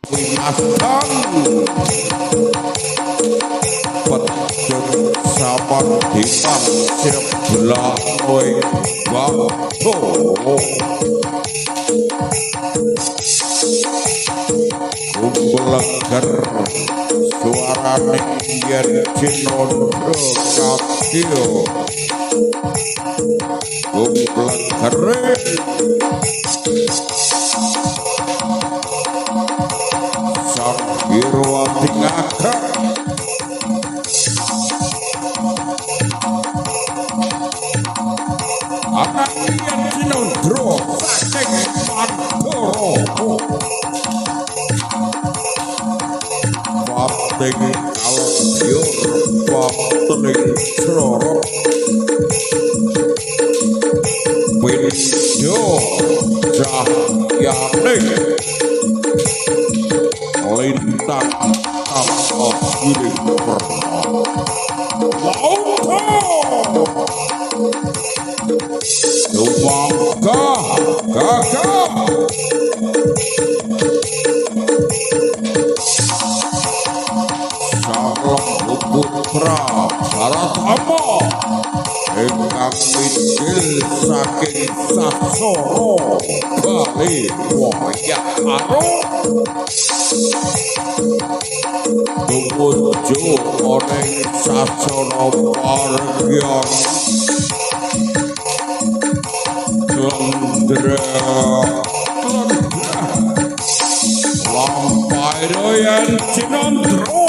winastan pedhot sapan dipan sirep belah oi bangso kumpulaker suarane yen cinondro kapio kumpulaker sang Wirwati ngagak anak yen cinondro saking Mandoro Wapting kalbyur wapting crorok Windo cahyane lintang tanpa giring pernah Lauta Dumangga gagah putra Baratama ingkang minggil saking Sasana Bali Wayah Aro tumuju oning Sasana Paryang Klendra Lampaira yen cinandra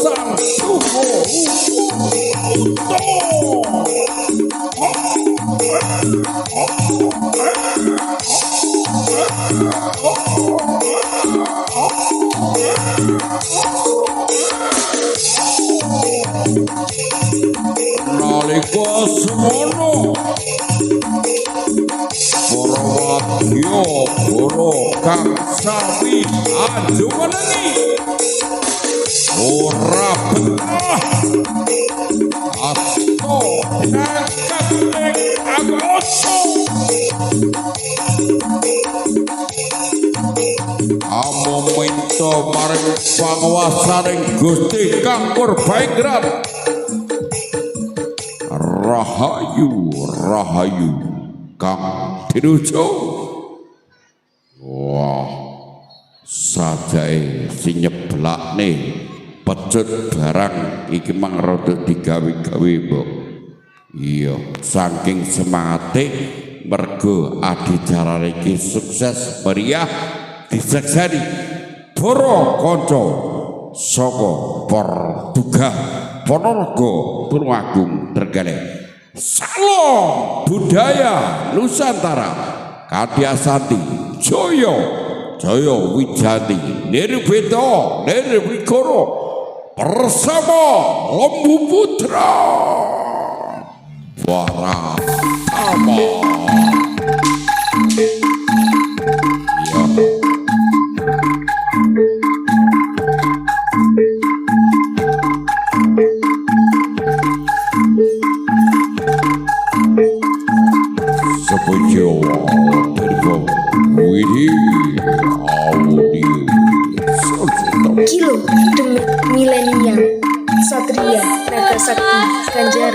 sang suho nalika semono para wadya para kang sami ajumenengi ora betah asto ngangkat ning agoso amo minta maring panguwasaning Gusti Kang Purbaingrat rahayu rahayu kang tinuju wah sajae sing nyeblakne pecut barang iki mang rada digawe-gawe mbok iya saking semangate mergo adicara iki sukses meriah disaksani para kanca saka Portugah Ponorogo Tulungagung Trenggalek salam budaya Nusantara Kadyasanti Jaya Jaya Wijati Nirbeda Nirbikara bersama Lembu Putra Baratama Sepujo Tergo Widhi Audio Kilo demi milenial Satria Naga Sakti Ganjar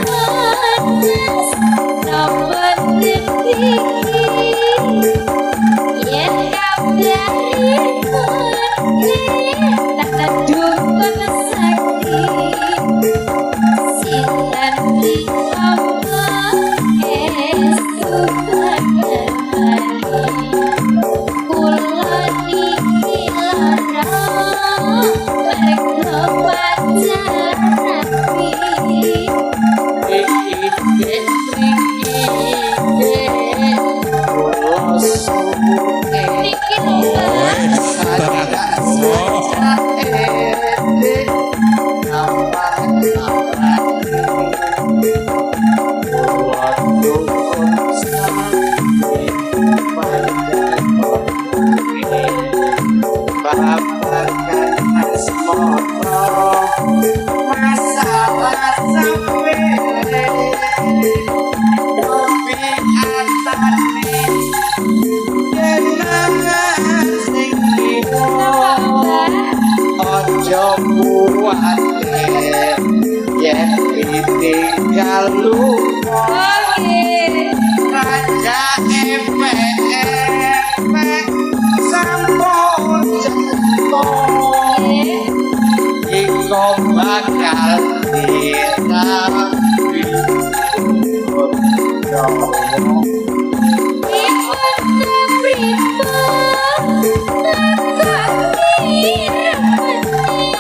yen ditinggal lupa raja epek sampun jatuh iko bakal ditawi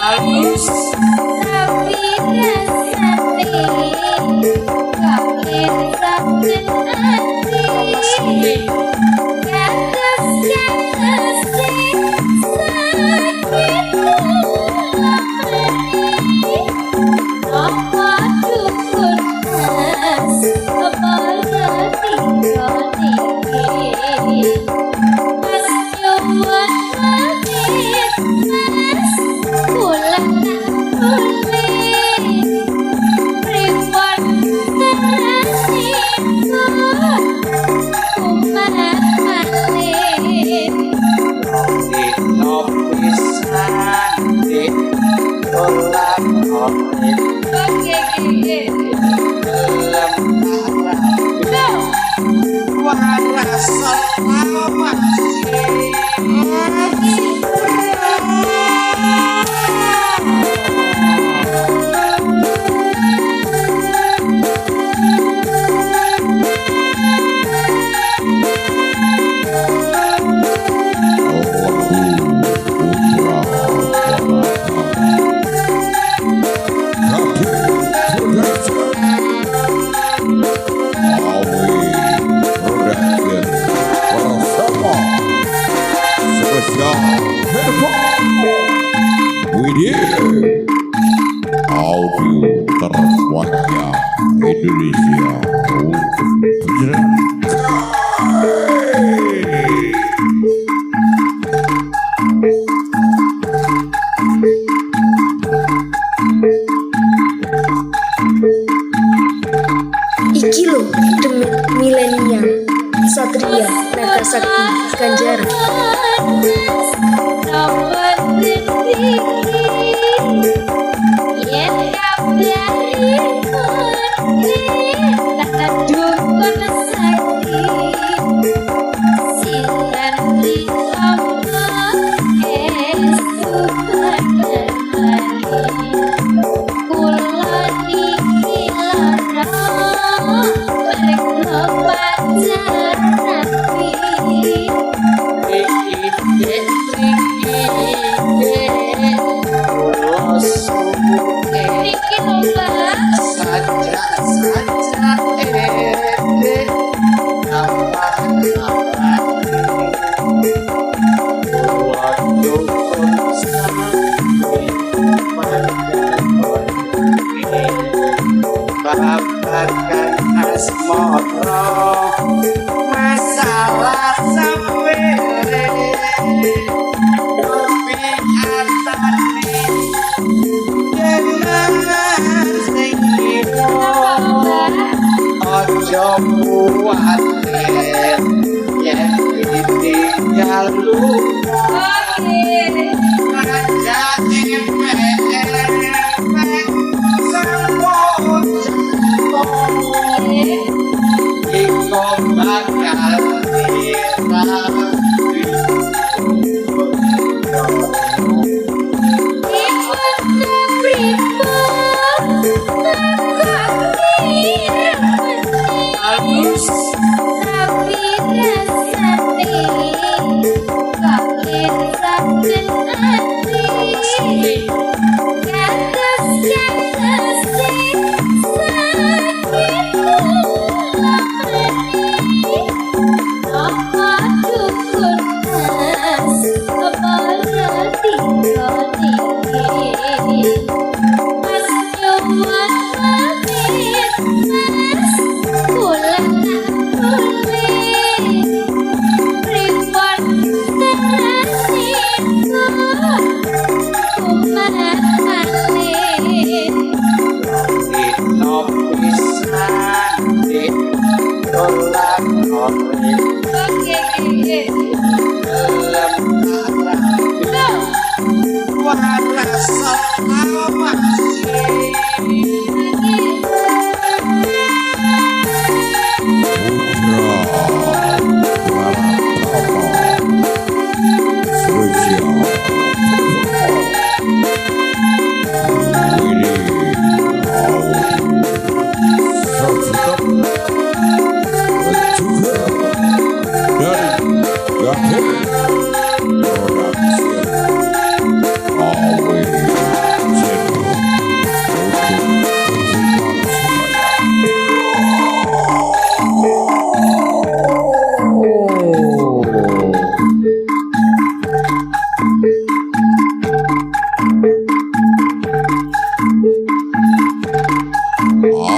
Halus audio terkuatnya Indonesia untuk bergerak. Iki lo demi milenial Satria Naga Sakti Ganjaran. Babarkan asmara masalah sepele tapi atane jenengan sing kiwa aja kuwatir yen ditinggal lupa raja epek sampun iko bakal ditawi halus Tapi rasane gak enak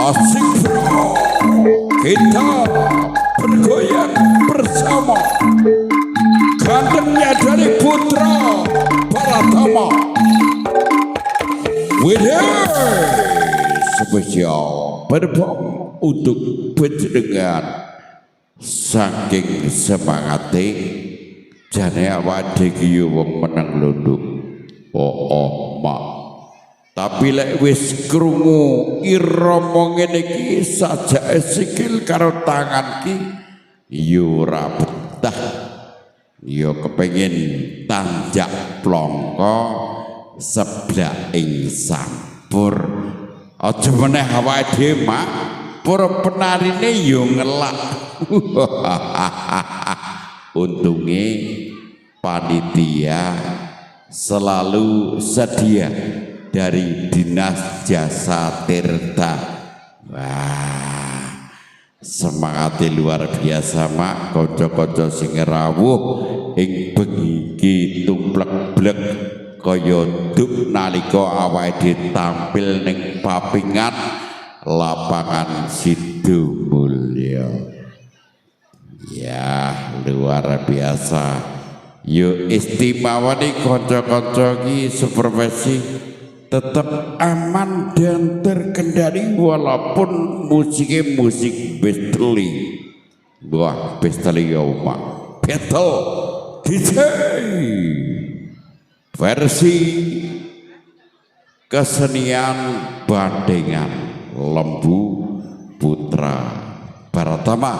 Asik bro, kita bergoyang bersama gantengnya dari Putra Baratama. Widih, spesial berbom untuk penjenengan. Saking semangate jane awake iki wong meneng lunduk. Oh mak. Tapi lek wis krungu irama ngene iki sajake sikil karo tangan ki yo ora betah. Yo kepengin tanjak plongko seblak ing sampur. Aja meneh awake dhewe mak. Para penarine yo ngelak. Untungnya panitia selalu sedia dari Dinas Jasa Tirta. Wah, semangatnya luar biasa mak. Konco-konco sing rawuh ing bengi iki tumplek-blek kaya duk nalika awake tampil ning papingan lapangan Sidomulyo. Ya luar biasa. Yo istimewa nih konco-konco ki supervisi tetap aman dan terkendali walaupun musiknya musik besteli. Wah besteli ya umat battle DJ versi kesenian bandengan Lembu Putra Baratama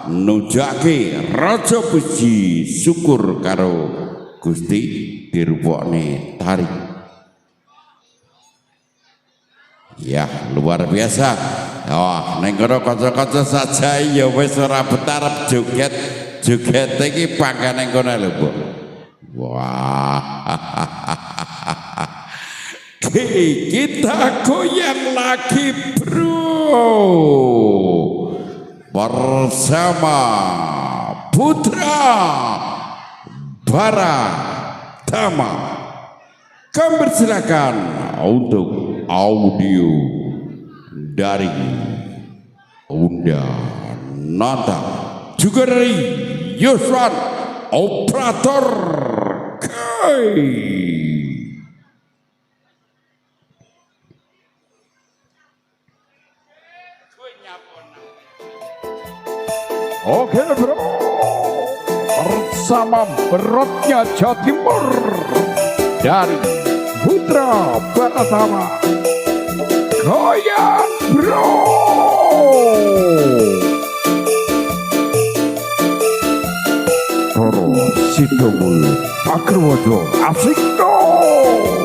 nujake raja puji syukur karo Gusti dirupokne tari. Ya luar biasa. Wah ning kono kanca-kanca saja ya wis ora betarep joget iki pangkane kono lho Bu. Wah kita goyang lagi bro bersama Putra Baratama. Kami persilakan untuk audio dari Unda Nata juga dari Yuswan operator Kai. Oke bro, bersama berotnya Jawa Timur dari Putra Baratama, goyang bro. Toro Sidomulyo Pagerwodo asik dong.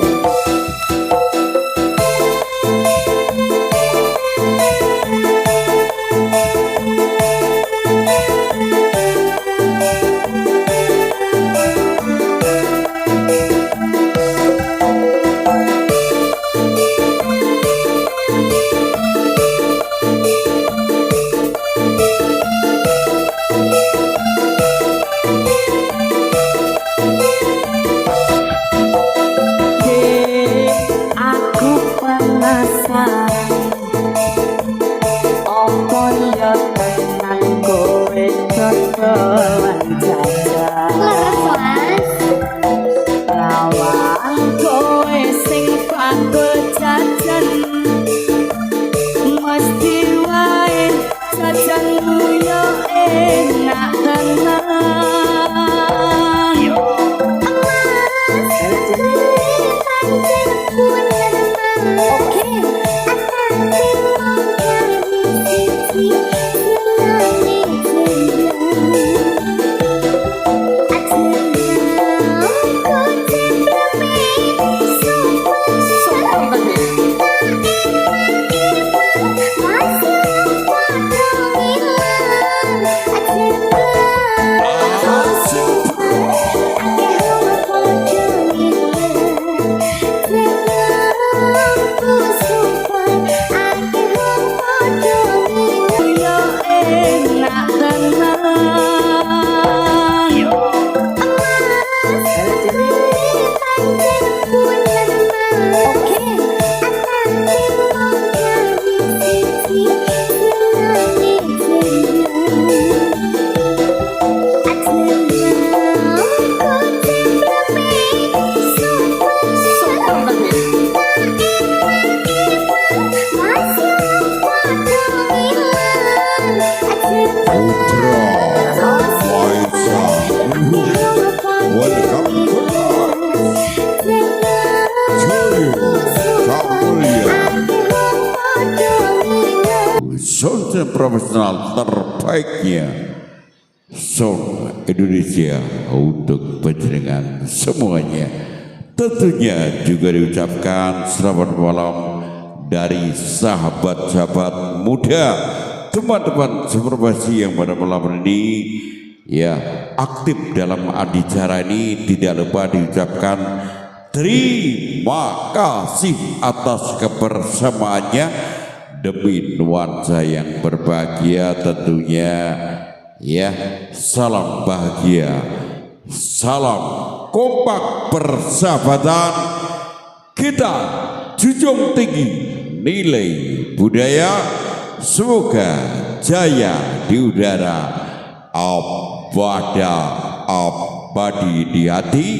Putra Maisa welcome to you Kapolya sound profesional terbaiknya sound Indonesia untuk penjenengan semuanya. Tentunya juga diucapkan selamat malam dari sahabat-sahabat muda, teman-teman seprofesi yang pada malam ini ya aktif dalam adicara ini. Tidak lupa diucapkan terima kasih atas kebersamaannya demi nuansa yang berbahagia tentunya ya. Salam bahagia, salam kompak persahabatan, kita junjung tinggi nilai budaya, semoga jaya di udara, abadi di hati.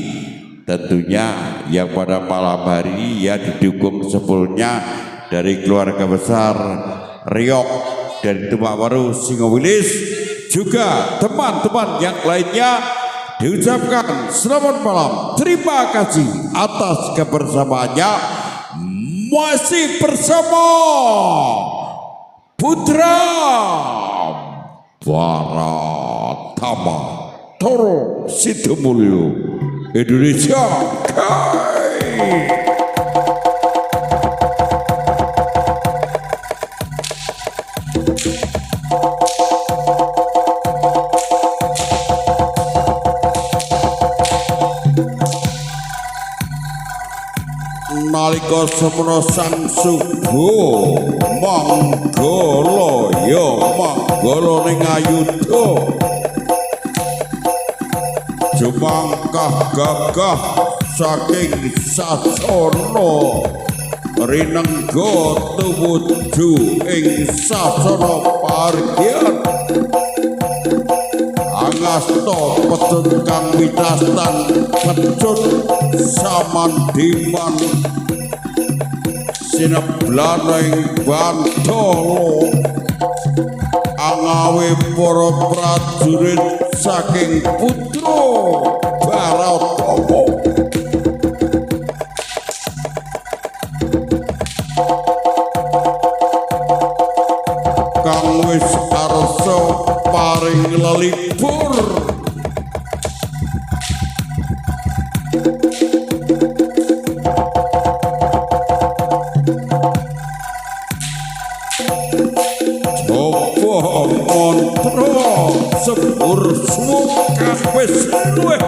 Tentunya yang pada malam hari ini ya didukung sepuluhnya dari keluarga besar Riok dari Demak Waru Singowilis, juga teman-teman yang lainnya diucapkan selamat malam, terima kasih atas kebersamaannya. Masih bersama Putra Baratama Toro Sidomulyo Indonesia Kai. Nalika semana sang subuh manggala ya manggala ning ayuda, jumangkah gagah saking sasana rinengga tumuju ing sasana pargian. Angasta pecut kang witastan pecut samandiman sineblaning Bantala, angawe para prajurit saking putra Baratama. Kang wis arsa paring lelipur, mantra sepur suka wis luweh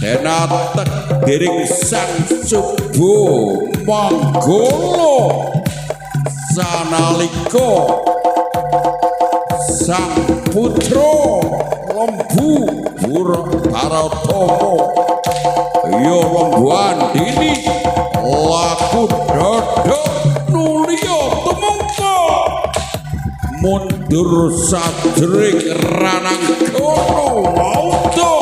denatek dening sang subuh manggala sanalika sang putra lembu Baratama ya lembu andini laku dodok nulia tumungka mundur sadring ranang kono mauto.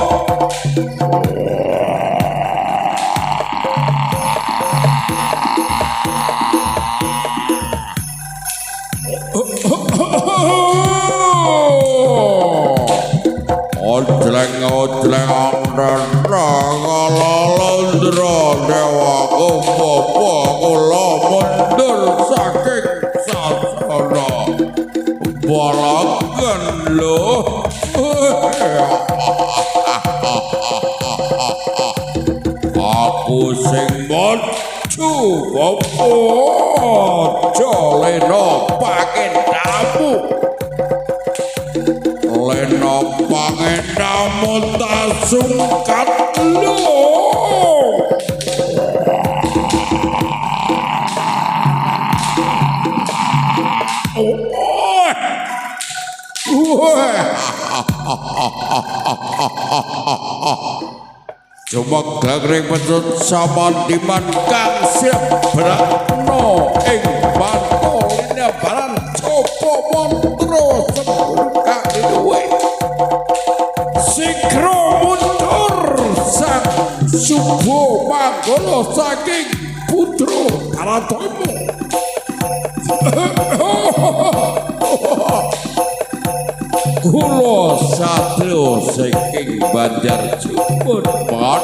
Ojleng andra ngalalendra dewaku bapa kula mundur saking sasana balagan lho. Aku sing maju bapa joleno pakendamu, leno pangendamu tak sungkat lho. Cuma gagring pecut samandiman kang siap beratno ing Bantala. kula saking putra Karatama. Kula satya saking Banjar Jumud Mon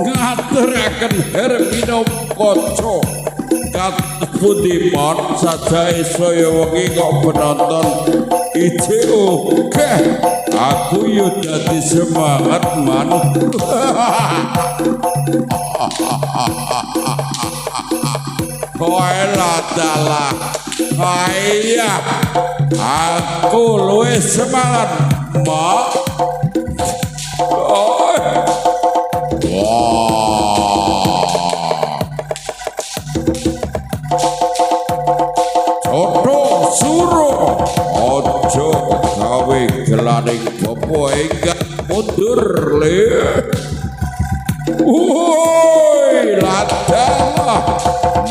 ngaturaken Hermina Kaca Katpundi Mon sajae saya wengi kok penonton ije oke aku yo dadi semangat man. Koela dalah iya aku luwih semangat mak. Coto suro ojo gawe gelaning bapa ingkang mundur le. Woi ladalah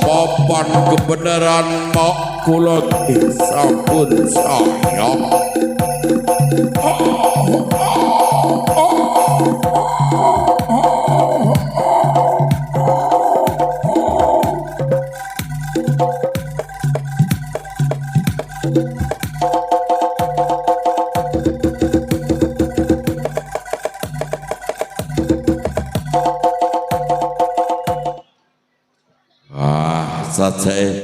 papan kebenaran mak kula sampun saya. Sajae